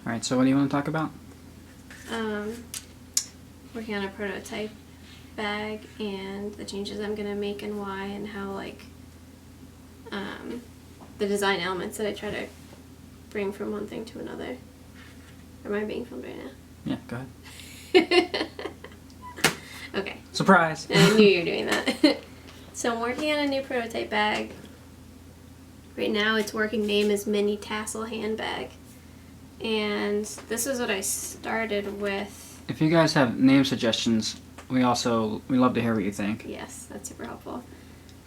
Alright, so what do you want to talk about? Working on a prototype bag and the changes I'm going to make and why, and how, like, the design elements that I try to bring from one thing to another. Am I being filmed right now? Yeah, go ahead. Okay. Surprise! I knew you were doing that. So I'm working on a new prototype bag. Right now its working name is Mini Tassel Handbag. And this is what I started with. If you guys have name suggestions, we love to hear what you think. Yes, that's super helpful.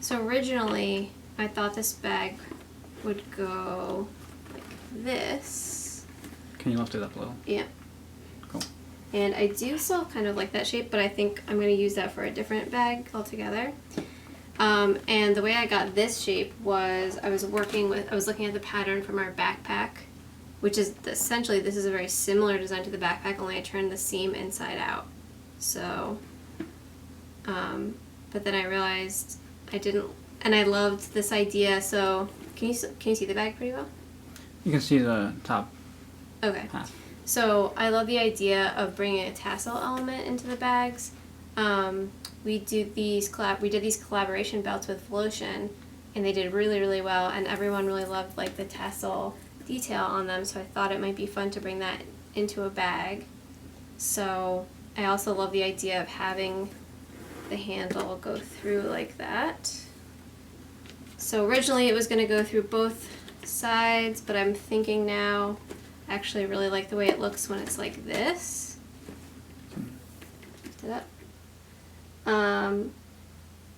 So originally I thought this bag would go like this. Can you lift it up a little? Yeah. Cool. And I do still kind of like that shape, but I think I'm going to use that for a different bag altogether. And the way I got this shape was I was looking at the pattern from our backpack, which is essentially, this is a very similar design to the backpack, only I turned the seam inside out. So, but then I realized I didn't, and I loved this idea. So can you see the bag pretty well? You can see the top Okay. half. So I love the idea of bringing a tassel element into the bags. We did these collaboration belts with Flotion, and they did really, really well, and everyone really loved like the tassel detail on them, so I thought it might be fun to bring that into a bag. So I also love the idea of having the handle go through like that. So originally it was going to go through both sides, but I'm thinking now I actually really like the way it looks when it's like this. Lift it up.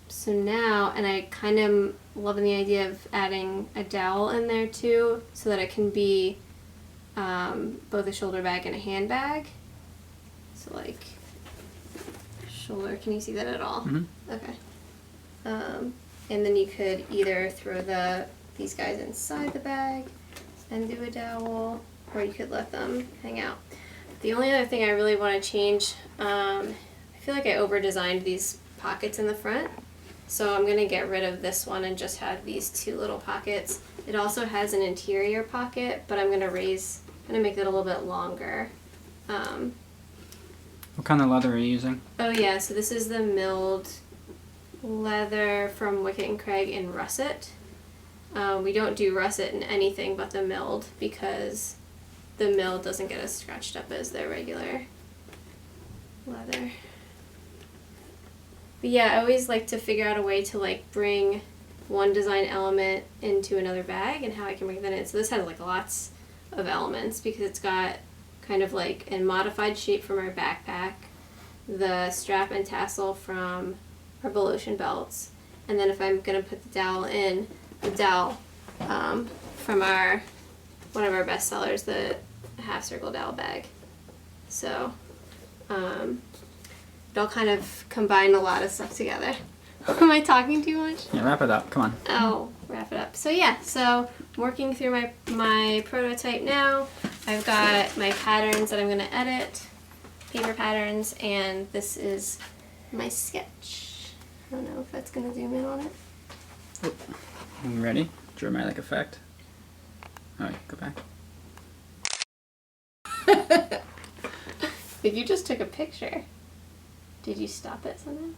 So now, and I kind of loving the idea of adding a dowel in there too, so that it can be both a shoulder bag and a handbag. So like shoulder, can you see that at all? Mm-hmm. Okay. And then you could either throw these guys inside the bag and do a dowel, or you could let them hang out. The only other thing I really want to change, I feel like I over-designed these pockets in the front, so I'm going to get rid of this one and just have these two little pockets. It also has an interior pocket, but I'm going to make it a little bit longer. What kind of leather are you using? Oh yeah, so this is the milled leather from Wickett Craig in russet. We don't do russet in anything but the milled, because the milled doesn't get as scratched up as the regular leather. But yeah, I always like to figure out a way to like bring one design element into another bag and how I can bring that in. So this has like lots of elements because it's got kind of like a modified shape from our backpack, the strap and tassel from our Volution belts, and then if I'm going to put the dowel in, the dowel from one of our best sellers, the half circle dowel bag. So it'll kind of combine a lot of stuff together. Am I talking too much? Yeah, wrap it up. Come on. Oh, wrap it up. So yeah, so I'm working through my prototype now. I've got my patterns that I'm going to edit, paper patterns, and this is my sketch. I don't know if that's going to zoom in on it. Oh. You ready? Dramatic effect. Alright, go back. If you just took a picture, did you stop it somehow?